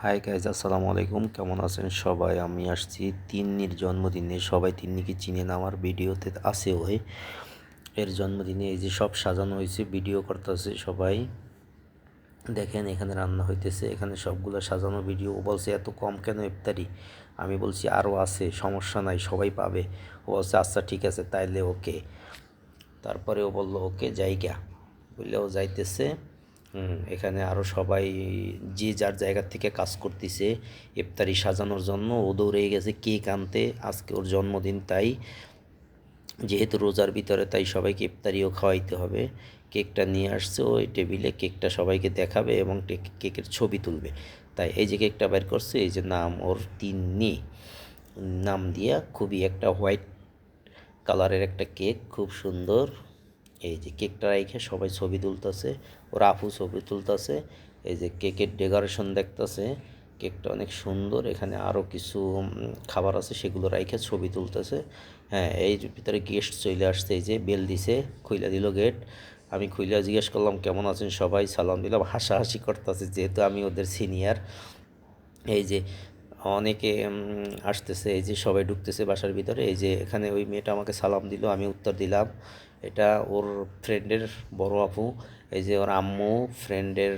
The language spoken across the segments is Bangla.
হাই গাইজ, আসসালামু আলাইকুম। কেমন আছেন সবাই? আমি আসছি তিন্নির জন্মদিনে। সবাই তিন্নিকে চিনেন, আমার ভিডিওতে আছে ওই এর জন্মদিনে। এই যে সব সাজানো হয়েছে, ভিডিও করতেছে সবাই। দেখেন এখানে রান্না হইতেছে, এখানে সবগুলো সাজানো ভিডিও। ও বলছে এত কম কেন ইফতারি? আমি বলছি আরও আছে, সমস্যা নাই, সবাই পাবে। ও বলছে আচ্ছা ঠিক আছে তাইলে ওকে। তারপরে ও বললো ওকে জায়গা বললে ও যাইতেছে। এখানে আরও সবাই যে যার জায়গা থেকে কাজ করতেছে ইফতারি সাজানোর জন্য। ও দৌড়ে গেছে কেক আনতে, আজকে ওর জন্মদিন, তাই যেহেতু রোজার ভিতরে তাই সবাইকে ইফতারিও খাওয়াইতে হবে। কেকটা নিয়ে আসছে ওই টেবিলে, কেকটা সবাইকে দেখাবে এবং কেকের ছবি তুলবে। তাই এই যে কেকটা বের করছে, এই যে নাম ওর তিন্নি নাম দিয়া, খুবই একটা হোয়াইট কালারের একটা কেক, খুব সুন্দর। এই যে কেকটা রেখে সবাই ছবি তুলতেছে, ওর আপু ছবি তুলতেছে। এই যে কেকের ডেকোরেশন দেখতেছে, কেকটা অনেক সুন্দর। এখানে আরও কিছু খাবার আছে, সেগুলো রেখে ছবি তুলতেছে। হ্যাঁ, এই ভিতরে গেস্ট চলে আসছে। এই যে বেল দিছে, খুইলা দিল গেট। আমি খুইলা জিজ্ঞেস করলাম কেমন আছেন সবাই, সালাম দিলাম। হাসাহাসি করতেছে যেহেতু আমি ওদের সিনিয়র। এই যে অনেকে আসতেছে, এই যে সবাই ঢুকতেছে বাসার ভিতরে। এই যে এখানে ওই মেয়েটা আমাকে সালাম দিল, আমি উত্তর দিলাম। এটা ওর ফ্রেন্ডের বড় আপু। এই যে ওর আম্মু, ফ্রেন্ডের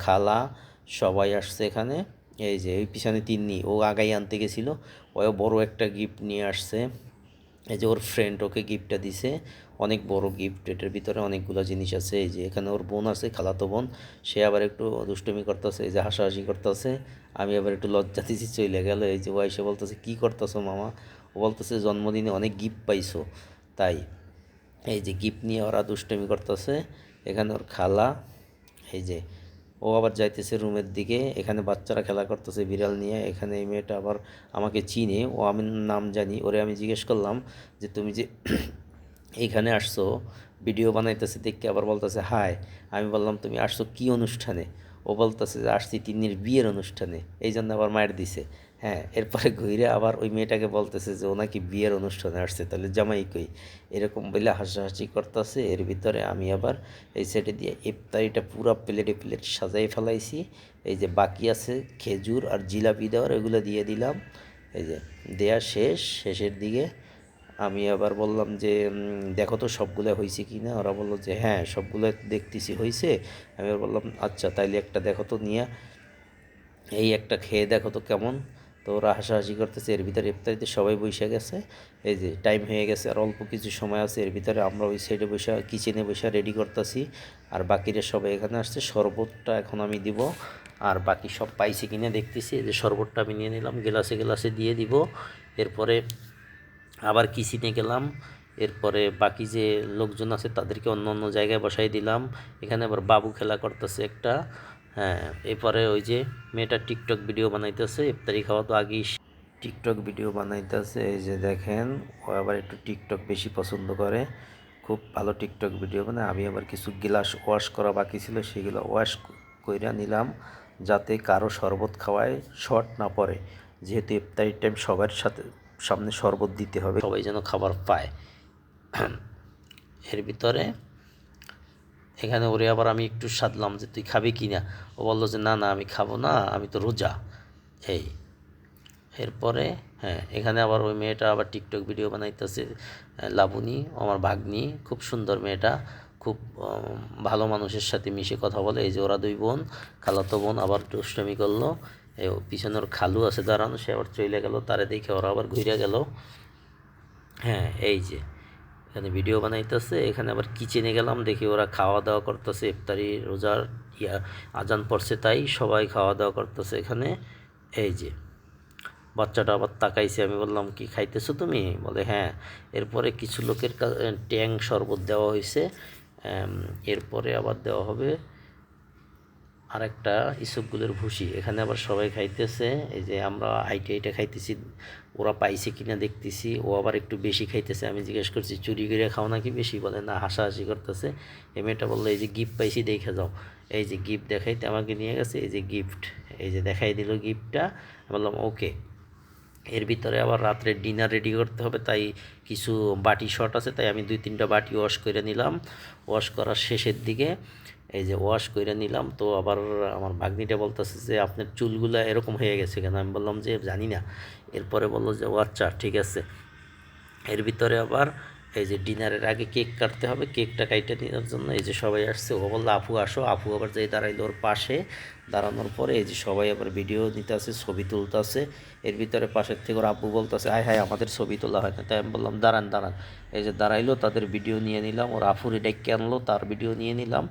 খালা, সবাই আসছে এখানে। এই যে ওই পিছনে তিন্নি, ও আগাই আনতে গেছিলো, ও বড় একটা গিফট নিয়ে আসছে। এই যে ওর ফ্রেন্ড ওকে গিফটটা দিছে, অনেক বড় গিফট। এটার ভিতরে অনেকগুলো জিনিস আছে। এই যে এখানে ওর বোন আছে, খালাতো বোন, সে আবার একটু দুষ্টুমি করতেছে, এই যে হাসাহাসি করতেছে। আমি আবার একটু লজ্জা দিছি, চলে গেল। এই যে ও এসে বলতেছে কী করতেছো মামা? ও বলতেছে জন্মদিনে অনেক গিফট পাইছো তাই। এই যে গিফট নিয়ে ওরা দুষ্টুমি করতেছে। এখানে ওর খালা, এই যে ও আবার যাইতেছে রুমের দিকে। এখানে বাচ্চারা খেলা করতেছে বিড়াল নিয়ে। এখানে এই মেয়েটা আবার আমাকে চিনে, ও আমি নাম জানি। ওরে আমি জিজ্ঞেস করলাম যে তুমি যে এইখানে আসছো ভিডিও বানাইতেছে দেখে, আবার বলতেছে হাই। আমি বললাম তুমি আসছো কি অনুষ্ঠানে? ও বলতেছে যে আসছি তিন্নির বিয়ের অনুষ্ঠানে, এই জন্য আবার মায়ের দিছে। হ্যাঁ, এরপরে ঘুরে আবার ওই মেয়েটাকে বলতেছে যে ও নাকি বিয়ের অনুষ্ঠানে আসছে, তাহলে জামাই কই? এরকম বলে হাসাহাসি করতেছে। এর ভিতরে আমি আবার এই সাইডে দিয়ে ইফতারিটা পুরো প্লেটে প্লেট সাজাই ফেলাইছি। এই যে বাকি আছে খেজুর আর জিলাপি দেওয়ার, ওইগুলো দিয়ে দিলাম। এই যে দেয়া শেষ, শেষের দিকে আমি আবার বললাম যে দেখো তো সবগুলো হয়েছে কি না? ওরা বললো যে হ্যাঁ সবগুলো দেখতেছি হয়েছে। আমি আবার বললাম আচ্ছা তাইলে একটা দেখো তো নিয়ে, এই একটা খেয়ে দেখো তো কেমন। তো ওরা হাসাহাসি করতেছে। এর ভিতরে ইফতারিতে সবাই বসে গেছে। এই যে টাইম হয়ে গেছে, আর অল্প কিছু সময় আছে। এর ভিতরে আমরা ওই সাইডে বসে কিচেনে বসে রেডি করতেছি, আর বাকিরা সবাই এখানে আসছে। শরবতটা এখন আমি দিব, আর বাকি সব পাইছে কিনা দেখতেছি। এই যে শরবতটা আমি নিয়ে নিলাম, গ্লাসে গ্লাসে দিয়ে দিব। এরপরে আবার কিচেনে গেলাম। এরপরে বাকি যে লোকজন আছে তাদেরকে অন্য অন্য জায়গায় বসাই দিলাম। এখানে আবার বাবু খেলা করতেছে একটা। হ্যাঁ, এরপরে ওই যে মেয়েটা টিকটক ভিডিও বানাইতেছে, ইফতারি খাওয়া তো আগেই টিকটক ভিডিও বানাইতেছে। এই যে দেখেন, ও আবার একটু টিকটক বেশি পছন্দ করে, খুব ভালো টিকটক ভিডিও বানায়। আমি আবার কিছু গ্লাস ওয়াশ করা বাকি ছিল, সেগুলো ওয়াশ কইরা নিলাম, যাতে কারো শরবত খাওয়ায় শর্ট না পড়ে। যেহেতু ইফতারির টাইম, সবার সাথে সামনে শরবত দিতে হবে, সবাই যেন খাবার পায়। এর ভিতরে এখানে ওরে আবার আমি একটু সাধলাম যে তুই খাবি কি না? ও বললো যে না না আমি খাবো না, আমি তো রোজা। এই এরপরে হ্যাঁ, এখানে আবার ওই মেয়েটা আবার টিকটক ভিডিও বানাইতেছে, লাবণী, আমার ভাগ্নি, খুব সুন্দর মেয়েটা, খুব ভালো মানুষের সাথে মিশে কথা বলে। এই যে ওরা দুই বোন, খালাতো বোন আবার দুষ্টামি করলো। পিছনে ওর খালু আছে দাঁড়ানো, সে আবার চলে গেল, তারে দেখে ওরা আবার ঘুরে গেল। হ্যাঁ, এই যে এখানে ভিডিও বানাইতেছে। এখানে আবার কিচেনে গেলাম, দেখি ওরা খাওয়া দাওয়া করতেছে। ইফতারি রোজার আজান পড়ছে তাই সবাই খাওয়া দাওয়া করতেছে এখানে। এই যে বাচ্চাটা আবার তাকাইছে, আমি বললাম কি খাইতেছো তুমি? বলে হ্যাঁ। এরপরে কিছু লোকের ট্যাং শরবত দেওয়া হয়েছে। এরপরে আবার দেওয়া হবে আরেকটা ইসবগুলের ভুসি। এখানে আবার সবাই খাইতেছে। এই যে আমরা আইটা খাইতেছি, ওরা পাইছে কিনা দেখতেছি। ও আবার একটু বেশি খাইতেছে, আমি জিজ্ঞেস করছি চুরি করে খাও নাকি বেশি? বলে না, হাসাহাসি করতেছে। এই মেয়েটা বললো এই যে গিফট পাইছি দেখে যাও। এই যে গিফট দেখাইতে আমাকে নিয়ে গেছে, এই যে গিফট, এই যে দেখাই দিল গিফটটা। বললাম ওকে। এর ভিতরে আবার রাত্রে ডিনার রেডি করতে হবে, তাই কিছু বাটি শর্ট আছে, তাই আমি 2-3টা বাটি ওয়াশ করে নিলাম। ওয়াশ করার শেষের দিকে এই যে ওয়াশ করে নিলাম। তো আবার আমার ভাগ্নিটা বলতেছে যে আপনার চুলগুলা এরকম হয়ে গেছে কেন? আমি বললাম যে জানি না। এরপরে বললো যে ও আচ্ছা ঠিক আছে। এর ভিতরে আবার এই যে ডিনারের আগে কেক কাটতে হবে, কেকটা কাইটে নেওয়ার জন্য এই যে সবাই আসছে। ও বললো আপু আসো, আপু আবার যেই দাঁড়াইলো ওর পাশে। দাঁড়ানোর পরে এই যে সবাই আবার ভিডিও নিতে আসে, ছবি তুলতে আসে। এর ভিতরে পাশের থেকে ওর আব্বু বলতেছে আয় হায় আমাদের ছবি তোলা হয় না। তাই আমি বললাম দাঁড়ান দাঁড়ান। এই যে দাঁড়াইলো, তাদের ভিডিও নিয়ে নিলাম, ওর আফুরে ডেকে আনলো, তার ভিডিও নিয়ে নিলাম।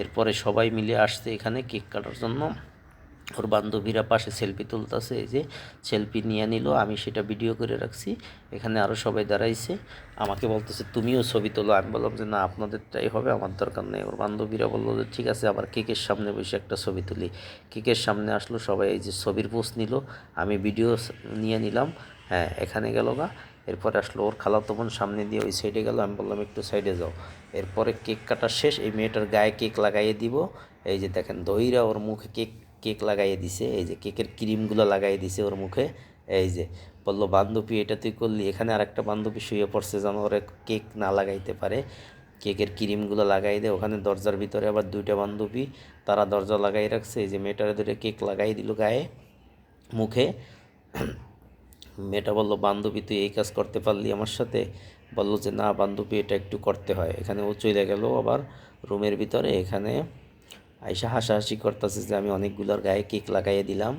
এরপরে সবাই মিলে আসছে এখানে কেক কাটার জন্য। ওর বান্ধবীরা পাশে সেলফি তুলতেছে, এই যে সেলফি নিয়ে নিল, আমি সেটা ভিডিও করে রাখছি। এখানে আরও সবাই দাঁড়াইছে, আমাকে বলতেছে তুমিও ছবি তোলো। আমি বললাম যে না আপনাদেরটাই হবে, আমার দরকার নেই। ওর বান্ধবীরা বললো যে ঠিক আছে, আবার কেকের সামনে বসে একটা ছবি তুলি। কেকের সামনে আসলো সবাই, এই যে ছবির পোজ নিল, আমি ভিডিও নিয়ে নিলাম। হ্যাঁ এখানে গেল গা। এরপরে আসলো ওর খালাতো বোন সামনে দিয়ে ওই সাইডে গেল, আমি বললাম একটু সাইডে যাও। এরপরে কেক কাটা শেষ, এই মেয়েটার গায়ে কেক লাগাইয়ে দিব। এই যে দেখেন দইরা ওর মুখে কেক কেক লাগাইয়ে দিছে, এই যে কেকের ক্রিমগুলো লাগাইয়ে দিছে ওর মুখে। এই যে বললো বান্ধবী এটা তুই করলি। এখানে আরেকটা বান্ধবী শুয়ে পড়ছে যেন ওরে কেক না লাগাইতে পারে, কেকের ক্রিমগুলো লাগাই দেয়। ওখানে দরজার ভিতরে আবার দুইটা বান্ধবী, তারা দরজা লাগাই রাখছে। এই যে মেয়েটারে ধরে কেক লাগাই দিল গায়ে, মুখে। মেয়েটা বললো বান্ধবী তুই এই কাজ করতে পারলি আমার সাথে? বললো যে না বান্ধবী এটা একটু করতে হয়। এখানে ও চলে গেল আবার রুমের ভিতরে। এখানে আইসা হাসাহাসি করতেছে যে আমি অনেকগুলোর গায়ে কেক লাগাইয়ে দিলাম।